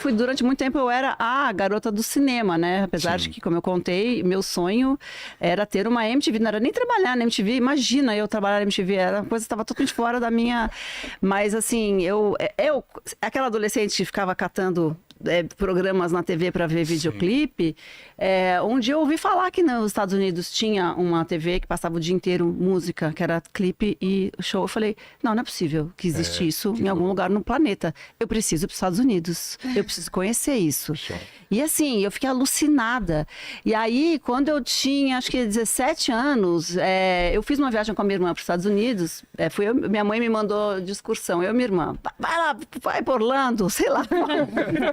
fui, durante muito tempo, eu era a garota do cinema, né? Apesar de que, como eu contei, meu sonho era ter uma MTV, não era nem trabalhar na MTV, imagina eu trabalhar na MTV, era uma coisa que estava totalmente fora da minha... Mas, assim, aquela adolescente que ficava catando programas na TV para ver videoclipe, um dia eu ouvi falar que nos Estados Unidos tinha uma TV que passava o dia inteiro música, que era clipe e show. Eu falei, não é possível que existe isso em algum lugar no planeta. Eu preciso ir para os Estados Unidos, eu preciso conhecer isso. E assim, eu fiquei alucinada. E aí, quando eu tinha, acho que 17 anos, eu fiz uma viagem com a minha irmã para os Estados Unidos. Minha mãe me mandou de excursão, eu e minha irmã. Vai lá, vai para Orlando, sei lá.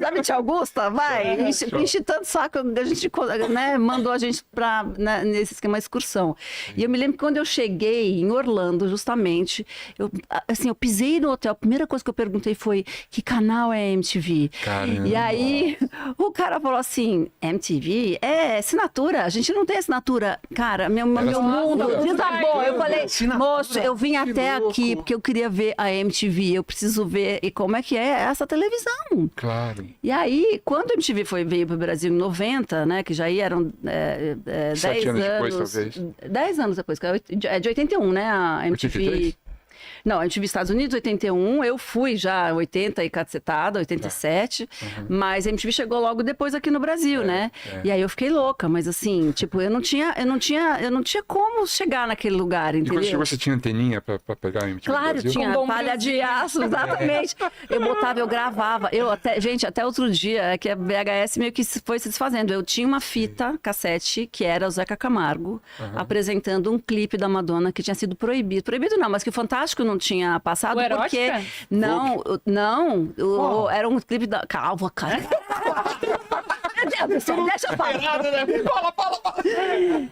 Sabe, tia Augusta? Vai. Enche tanto saco, a gente, né, mandou a gente para nesse esquema de excursão. E eu me lembro que quando eu cheguei em Orlando, justamente, eu pisei no hotel, a primeira coisa que eu perguntei foi, que canal é MTV? Caramba. E aí, o cara falou assim, MTV? É assinatura, a gente não tem assinatura. Cara, meu mundo desabou. Eu falei, moço, eu vim até aqui porque eu queria ver a MTV, eu preciso ver e como é que é essa televisão. Claro. E aí, quando a MTV veio para o Brasil em 90, né, que já eram 10 anos... depois, talvez. 10 anos depois, é de 81, né, a MTV... 83? Não, a MTV Estados Unidos, 81, eu fui já 80 e cacetada, 87, mas a MTV chegou logo depois aqui no Brasil, né? E aí eu fiquei louca, mas assim, tipo, eu não tinha como chegar naquele lugar, entendeu? E quando chegou, você tinha anteninha pra pegar a MTV Claro, Brasil? tinha palha de aço, exatamente. Eu botava, eu gravava. Gente, até outro dia, que a VHS meio que foi se desfazendo. Eu tinha uma fita cassete, que era o Zeca Camargo, apresentando um clipe da Madonna que tinha sido proibido. Proibido não, mas que o Fantástico não tinha passado, porque... Não, era um clipe da... Calma, cara. Meu Deus do céu, deixa eu falar.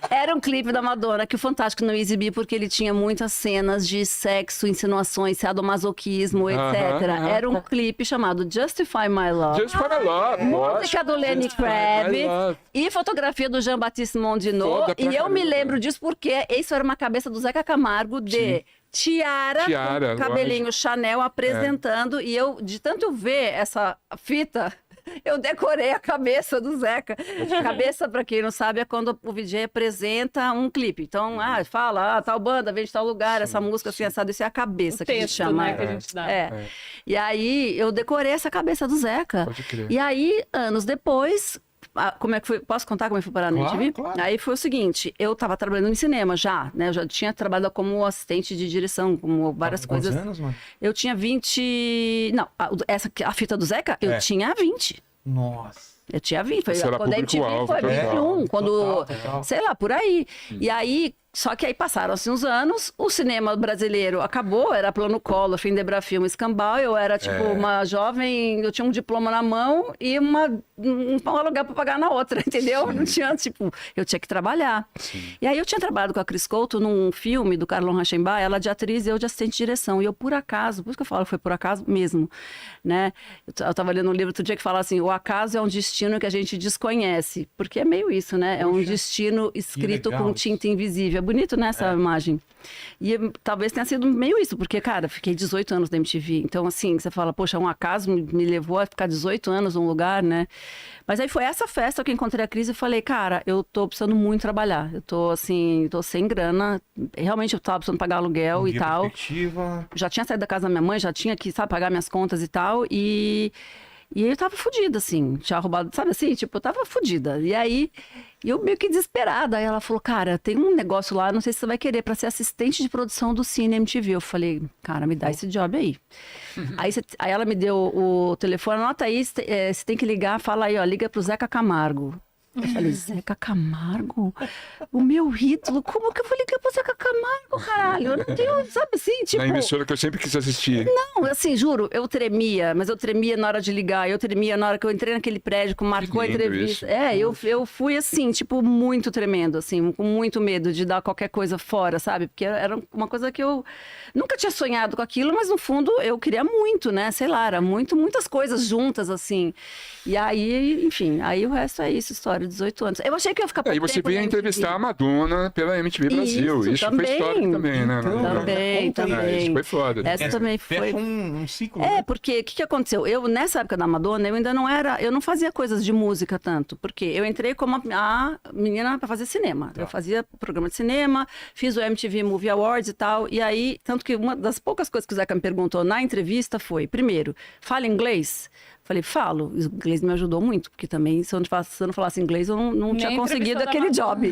Era um clipe da Madonna que o Fantástico não exibia porque ele tinha muitas cenas de sexo, insinuações, sadomasoquismo, etc. Era um clipe chamado Justify My Love. Justify My Love. Música do Lenny Kravitz e fotografia do Jean-Baptiste Mondino. E eu me lembro disso porque isso era uma cabeça do Zeca Camargo de... Tiara, com cabelinho lógico. Chanel apresentando, e eu, de tanto ver essa fita, eu decorei a cabeça do Zeca. Cabeça, pra quem não sabe, é quando o VJ apresenta um clipe. Então, fala, tal banda, vem de tal lugar, essa música assim, assado, isso é a cabeça que a gente chama. Né, que a gente dá. E aí, eu decorei essa cabeça do Zeca. Pode crer. E aí, anos depois... Como é que foi? Posso contar como é que foi parar na MTV? Claro. Aí foi o seguinte, eu tava trabalhando em cinema já, né? Eu já tinha trabalhado como assistente de direção, como várias coisas. Quantos anos, mano? Eu tinha 20... Não, a fita do Zeca, eu tinha 20. Nossa. Eu tinha 20. Foi, quando a MTV foi total. 21, quando... Total. Sei lá, por aí. E aí... Só que aí passaram-se uns anos, o cinema brasileiro acabou, era Plano Collor, Findebrá Filme, Escambau, eu era tipo uma jovem, eu tinha um diploma na mão e um aluguel para pagar na outra, entendeu? Sim. Não tinha, tipo, eu tinha que trabalhar. Sim. E aí eu tinha trabalhado com a Cris Couto num filme do Carlon Rauschenbach, ela de atriz e eu de assistente de direção, e eu por acaso, por isso que eu falo, foi por acaso mesmo, né? Eu tava lendo um livro outro dia que fala assim, o acaso é um destino que a gente desconhece, porque é meio isso, né? É um destino escrito com tinta invisível. É bonito, né, essa imagem. E talvez tenha sido meio isso, porque, cara, fiquei 18 anos na MTV. Então, assim, você fala, poxa, um acaso me levou a ficar 18 anos num lugar, né? Mas aí foi essa festa que eu encontrei a Cris e falei, cara, eu tô precisando muito trabalhar. Eu tô, assim, tô sem grana. Realmente eu tava precisando pagar aluguel e tal. Já tinha saído da casa da minha mãe, já tinha que, sabe, pagar minhas contas e tal. E eu tava fodida, assim, tinha roubado, sabe assim? Tipo, eu tava fodida. E aí, eu meio que desesperada. Aí ela falou, cara, tem um negócio lá, não sei se você vai querer, pra ser assistente de produção do Cine MTV. Eu falei, cara, me dá esse job aí. Aí ela me deu o telefone, anota aí, você tem que ligar, fala aí, ó, liga pro Zeca Camargo. Eu falei, Zeca Camargo? O meu ídolo? Como que eu vou ligar pro Zeca Camargo, caralho? Eu não tenho, sabe assim, tipo... Na emissora que eu sempre quis assistir. Não, assim, juro, eu tremia, mas eu tremia na hora de ligar, eu tremia na hora que eu entrei naquele prédio, que marcou a entrevista. Eu fui assim, tipo, muito tremendo, assim, com muito medo de dar qualquer coisa fora, sabe? Porque era uma coisa que eu nunca tinha sonhado com aquilo, mas no fundo eu queria muito, né? Sei lá, era muitas coisas juntas, assim. E aí, enfim, aí o resto é isso, história. aniversário de 18 anos. Eu achei que eu ia ficar pouco Aí você tempo veio na entrevistar MTV. a Madonna pela MTV Brasil. Isso também. foi histórico também, né? Também, também. Isso foi foda. Essa também foi... Fecha um ciclo. né? Porque o que aconteceu? Eu, nessa época da Madonna, eu ainda eu não fazia coisas de música tanto, porque eu entrei como a menina para fazer cinema. Eu fazia programa de cinema, fiz o MTV Movie Awards e tal, e aí, tanto que uma das poucas coisas que o Zeca me perguntou na entrevista foi, primeiro, fala inglês? Falei, falo. O inglês me ajudou muito, porque também, se eu não falasse inglês, eu não tinha conseguido aquele job.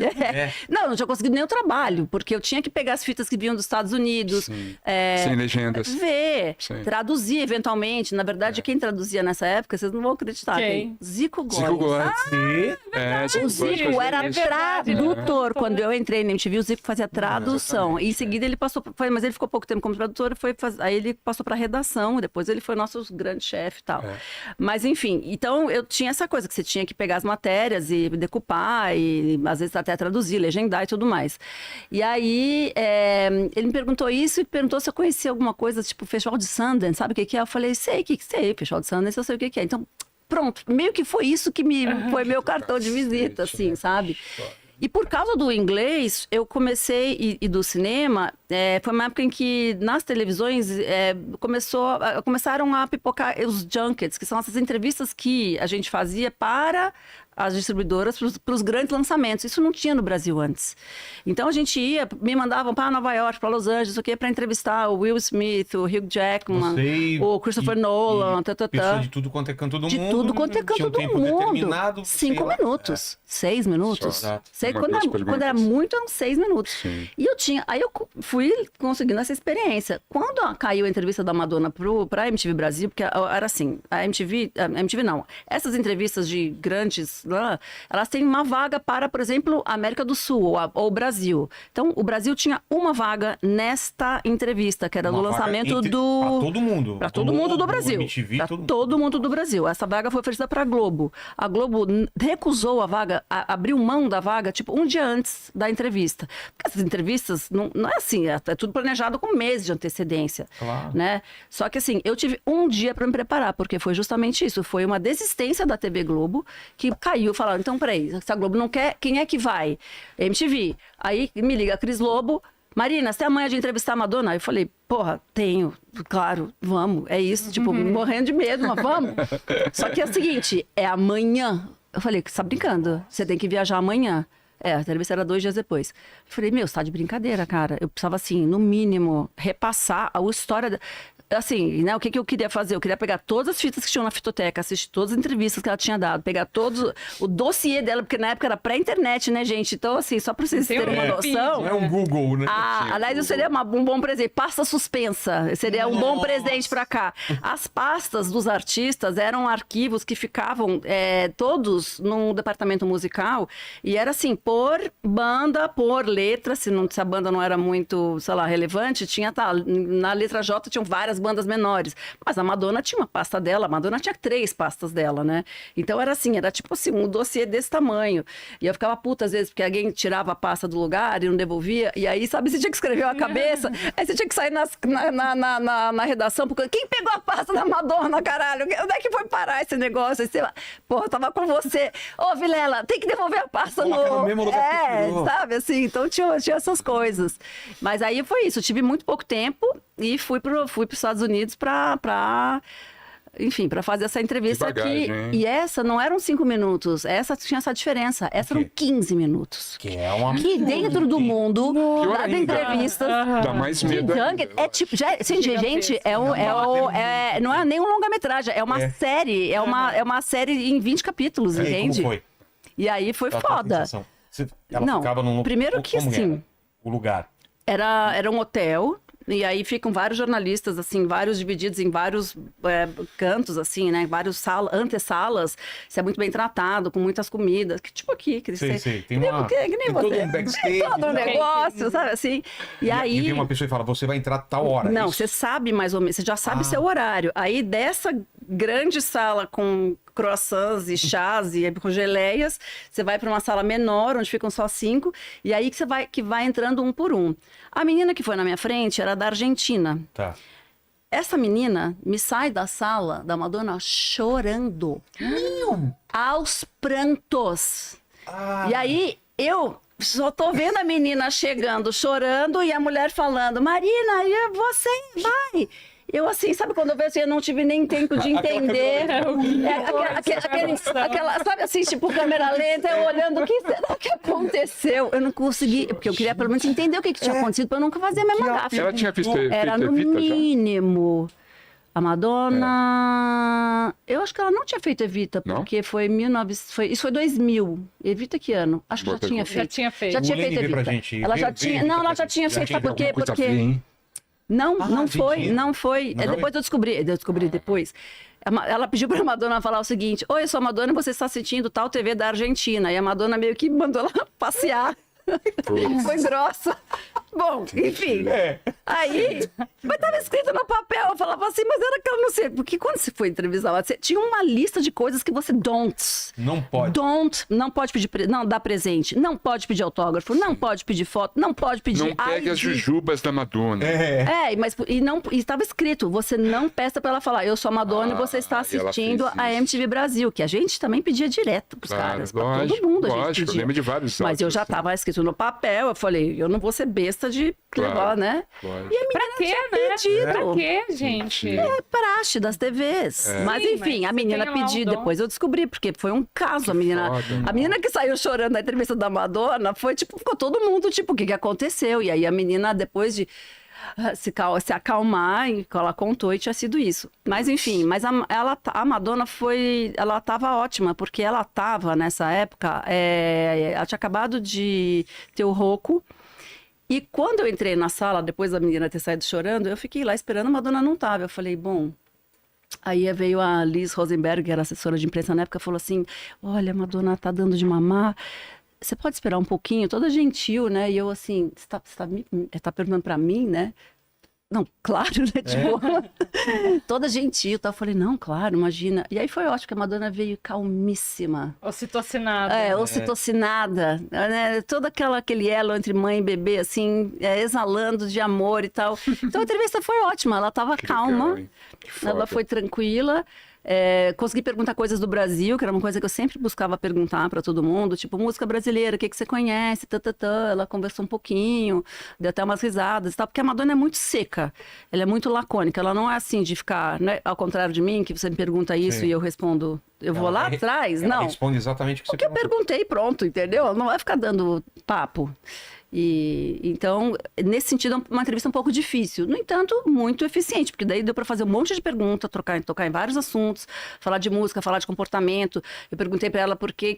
Não, eu não tinha conseguido nem o trabalho, porque eu tinha que pegar as fitas que vinham dos Estados Unidos. Sem legendas. Ver, Sim. traduzir eventualmente. Na verdade, quem traduzia nessa época, vocês não vão acreditar. Quem? Zico Góes. Zico Góes. O Zico era tradutor. Quando eu entrei na MTV, o Zico fazia tradução. E em seguida ele passou, mas ele ficou pouco tempo como tradutor, aí ele passou para redação, depois ele foi nosso grande chefe e tal. Mas enfim, então eu tinha essa coisa que você tinha que pegar as matérias e decupar e às vezes até traduzir, legendar e tudo mais. E aí ele me perguntou isso e perguntou se eu conhecia alguma coisa, tipo Festival de Sundance, sabe o que é? Eu falei, sei, Festival de Sundance, eu sei o que é. Então, pronto, meio que foi isso que foi meu cartão de visita, assim, sabe? E por causa do inglês, eu comecei, e do cinema, foi uma época em que nas televisões começaram a pipocar os junkets, que são essas entrevistas que a gente fazia para as distribuidoras, para os grandes lançamentos. Isso não tinha no Brasil antes. Então a gente me mandavam para Nova York, para Los Angeles, para entrevistar o Will Smith, o Hugh Jackman, o Christopher Nolan, pessoas de tudo quanto é canto do mundo. De tudo quanto é canto do mundo. 5 minutos, 6 minutos. Quando era muito, eram 6 minutos. Sim. E aí eu fui conseguindo essa experiência. Quando caiu a entrevista da Madonna para a MTV Brasil, porque era assim, a MTV não, essas entrevistas de grandes, elas têm uma vaga para, por exemplo, a América do Sul ou o Brasil. Então, o Brasil tinha uma vaga nesta entrevista, que era do lançamento do... Para todo mundo. Para todo mundo do Brasil. Para todo mundo do Brasil. Essa vaga foi oferecida para a Globo. A Globo recusou a vaga, abriu mão da vaga, tipo, um dia antes da entrevista. Porque essas entrevistas, não é assim, é tudo planejado com meses de antecedência. Claro. Né? Só que assim, eu tive um dia para me preparar, porque foi justamente isso. Foi uma desistência da TV Globo, que caiu, falaram, então peraí, se a Globo não quer, quem é que vai? MTV. Aí me liga a Cris Lobo, Marina, você tem amanhã de entrevistar a Madonna? Aí eu falei, porra, tenho, claro, vamos, é isso, tipo, morrendo de medo, mas vamos. Só que é o seguinte, é amanhã. Eu falei, você tá brincando? Você tem que viajar amanhã. A entrevista era 2 dias depois. Eu falei, meu, você tá de brincadeira, cara. Eu precisava, assim, no mínimo, repassar a história... Assim, né, o que eu queria fazer? Eu queria pegar todas as fitas que tinham na fitoteca, assistir todas as entrevistas que ela tinha dado, pegar todo o dossiê dela, porque na época era pré-internet, né, gente? Então, assim, só pra vocês terem uma noção... Não é um Google, né? Aliás, isso seria um bom presente. Pasta suspensa. Seria um bom presente pra cá. As pastas dos artistas eram arquivos que ficavam todos num departamento musical e era assim, por banda, por letra, se a banda não era muito, sei lá, relevante, tinha, na letra J tinham várias bandas menores. Mas a Madonna tinha uma pasta dela, a Madonna tinha 3 pastas dela, né? Então era assim, era tipo assim, um dossiê desse tamanho. E eu ficava puta às vezes, porque alguém tirava a pasta do lugar e não devolvia, e aí, sabe, você tinha que escrever a cabeça, aí você tinha que sair na redação, porque quem pegou a pasta da Madonna, caralho? Onde é que foi parar esse negócio? Aí você, porra, tava com você. Ô, Vilela, tem que devolver a pasta no mesmo lugar que sabe, assim, então tinha essas coisas. Mas aí foi isso, eu tive muito pouco tempo e fui para os Estados Unidos enfim, para fazer essa entrevista aqui. E essa não eram 5 minutos, essa tinha essa diferença. Essa eram 15 minutos. Que é uma... Que dentro do mundo, das entrevistas... Dá mais medo. É tipo... gente, não é nem um longa-metragem, é uma série. É uma série em 20 capítulos, entende? Como foi? E aí foi foda. Ela ficava num... Primeiro que assim... O lugar. Era um hotel... E aí ficam vários jornalistas, assim, vários divididos em vários cantos, assim, né? Vários antessalas. Você é muito bem tratado, com muitas comidas. Que, tipo aqui. Que sei. Tem todo um backstage. Todo um negócio, sabe assim? E aí... E vem uma pessoa e fala, você vai entrar tal hora. Não, você sabe mais ou menos, você já sabe seu horário. Aí dessa grande sala com croissants e chás e com geleias, você vai para uma sala menor, onde ficam só 5, e aí que vai entrando um por um. A menina que foi na minha frente era da Argentina. Tá. Essa menina me sai da sala da Madonna chorando. Aos prantos. E aí, eu só tô vendo a menina chegando, chorando, e a mulher falando, Marina, você vai. Eu assim, sabe quando eu vejo assim, eu não tive nem tempo de entender. Sabe assim, tipo câmera lenta, eu olhando, o que será que aconteceu? Eu não consegui, porque eu queria pelo menos entender o que tinha acontecido para eu nunca fazer a mesma gafe. Ela tinha feito Era no Evita já? mínimo. A Madonna, eu acho que ela não tinha feito Evita, porque foi 1900, isso foi 2000. Evita que ano? Acho que já tinha feito. Já tinha feito. Já tinha Mulene feito vê pra Evita. gente. Ela Vê- já vê tinha, Evita não, pra ela já gente. tinha Já feito, tinha sabe por quê? Coisa Porque feia, hein? não Ah, foi, entendi. não foi. Não? Depois eu descobri depois. Ela pediu pra Madonna falar o seguinte: Oi, eu sou a Madonna e você está assistindo tal TV da Argentina. E a Madonna meio que mandou ela passear. Foi grossa. Bom, enfim. Aí, mas estava escrito no papel, eu falava assim, mas era que eu não sei. Porque quando você foi entrevistar, você tinha uma lista de coisas que você Não pode. não pode pedir, não dar presente, não pode pedir autógrafo, não pode pedir foto, não pode pedir Não pegue as ID. jujubas da Madonna. Mas estava escrito, você não peça para ela falar, eu sou a Madonna e você está e ela assistindo fez a isso. MTV Brasil, que a gente também pedia direto pros Claro, caras, pra todo lógico, mundo a gente lógico, eu pedia. lembro de vários Mas eu áudios, já assim. estava escrito no papel, eu falei, eu não vou ser besta de Claro, levar, né? lógico. E a Pra menina quê, tinha né? pedido. Pra quê, gente? É praxe das TVs. Mas Sim, enfim, mas a você menina tem lá um pediu, dom. depois eu descobri, porque foi um caso. foda, A menina que saiu chorando na entrevista da Madonna, foi tipo, ficou todo mundo, tipo, o que aconteceu? E aí a menina, depois de se acalmar, e ela contou e tinha sido isso. Mas enfim, a Madonna ela estava ótima, porque ela estava nessa época, ela tinha acabado de ter o Rocco. E quando eu entrei na sala, depois da menina ter saído chorando, eu fiquei lá esperando, a Madonna não estava. Eu falei, bom. Aí veio a Liz Rosenberg, que era assessora de imprensa na época, falou assim: Olha, a Madonna tá dando de mamar. Você pode esperar um pouquinho? Toda gentil, né? E eu assim, você tá perguntando pra mim, né? Não, claro, né? Tipo, toda gentil, tá? Eu falei, não, claro, imagina. E aí foi ótimo, que a Madonna veio calmíssima. Ocitocinada. Ocitocinada, né? Todo aquele elo entre mãe e bebê, assim, exalando de amor e tal. Então a entrevista foi ótima, ela estava calma, legal, hein? Que foda. ela foi tranquila. Consegui perguntar coisas do Brasil, que era uma coisa que eu sempre buscava perguntar para todo mundo, tipo, música brasileira, o que você conhece? Ela conversou um pouquinho, deu até umas risadas e tal, porque a Madonna é muito seca, ela é muito lacônica, ela não é assim de ficar, né, ao contrário de mim, que você me pergunta isso e eu respondo, eu vou lá atrás, Ela não. responde exatamente o que você Porque eu perguntei, pronto, entendeu? Ela não vai ficar dando papo. E então, nesse sentido, é uma entrevista um pouco difícil. No entanto, muito eficiente, porque daí deu para fazer um monte de perguntas, tocar em vários assuntos, falar de música, falar de comportamento. Eu perguntei para ela por que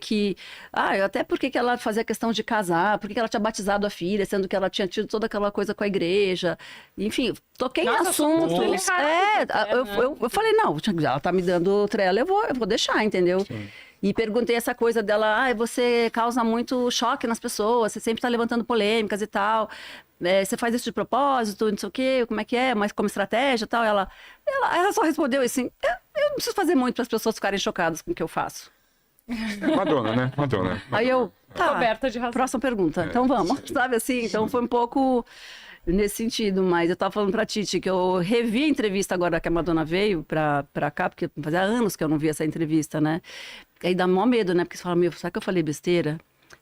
ela fazia questão de casar, por que ela tinha batizado a filha, sendo que ela tinha tido toda aquela coisa com a igreja. Enfim, toquei em assuntos. Eu falei, não, ela tá me dando trela, eu vou deixar, entendeu? Sim. E perguntei essa coisa dela, você causa muito choque nas pessoas, você sempre está levantando polêmicas e tal, você faz isso de propósito, não sei o quê, como é que é, mas como estratégia e tal. Ela só respondeu assim, eu não preciso fazer muito para as pessoas ficarem chocadas com o que eu faço. Madonna, né? Madonna. Aí eu, tá, Coberta de razão. próxima pergunta, então vamos, sabe assim? Então foi um pouco nesse sentido, mas eu tava falando pra Titi que eu revi a entrevista agora que a Madonna veio pra cá, porque fazia anos que eu não via essa entrevista, né? Aí dá mó medo, né? Porque você fala, será que eu falei besteira?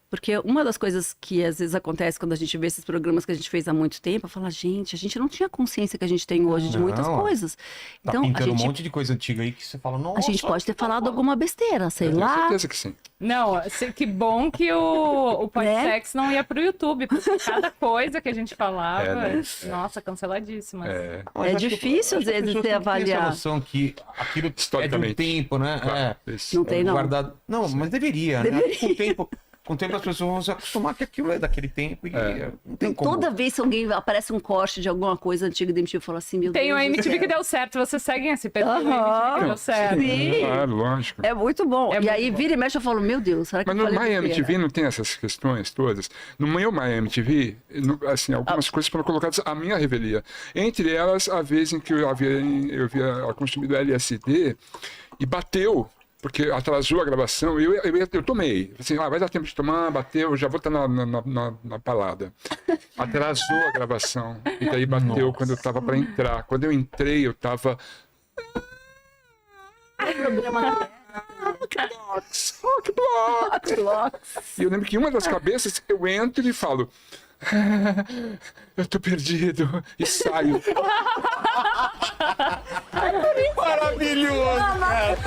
Porque uma das coisas que às vezes acontece quando a gente vê esses programas que a gente fez há muito tempo, eu falo, a gente não tinha consciência que a gente tem hoje de muitas coisas. Tá Então, pintando um monte de coisa antiga aí que você fala, nossa. a gente pode ter falado alguma besteira, sei Tenho lá. certeza que sim. Não, que bom que o Podsex não ia pro YouTube, porque cada coisa que a gente falava, né? nossa, canceladíssima. É difícil, às vezes, você avaliar. Essa noção que aquilo é de um Historicamente. tempo, né? Claro, isso. Não tem, não. Guardado. Não, mas deveria, né? Com o tempo as pessoas vão se acostumar que aquilo é daquele tempo e não tem como. Toda vez que alguém aparece um corte de alguma coisa antiga da MTV, eu falo assim, meu Tem Deus a do MTV céu. que deu certo, vocês seguem esse perfil da MTV que deu certo. Sim. Claro, lógico. É muito bom. É e muito aí bom. vira e mexe, eu falo, meu Deus, será que Mas eu no falei My besteira? MTV não tem essas questões todas. No meu My MTV, assim, algumas coisas foram colocadas à minha revelia. Entre elas, a vez em que eu havia consumido LSD e bateu, porque atrasou a gravação, eu tomei. Assim, vai dar tempo de tomar, bateu, já vou estar na balada. Atrasou a gravação. E daí bateu quando eu estava para entrar. Quando eu entrei, eu estava... Rockblocks, Rockblocks. E eu lembro que em uma das cabeças eu entro e falo, eu tô perdido, e saio. Maravilhoso, cara.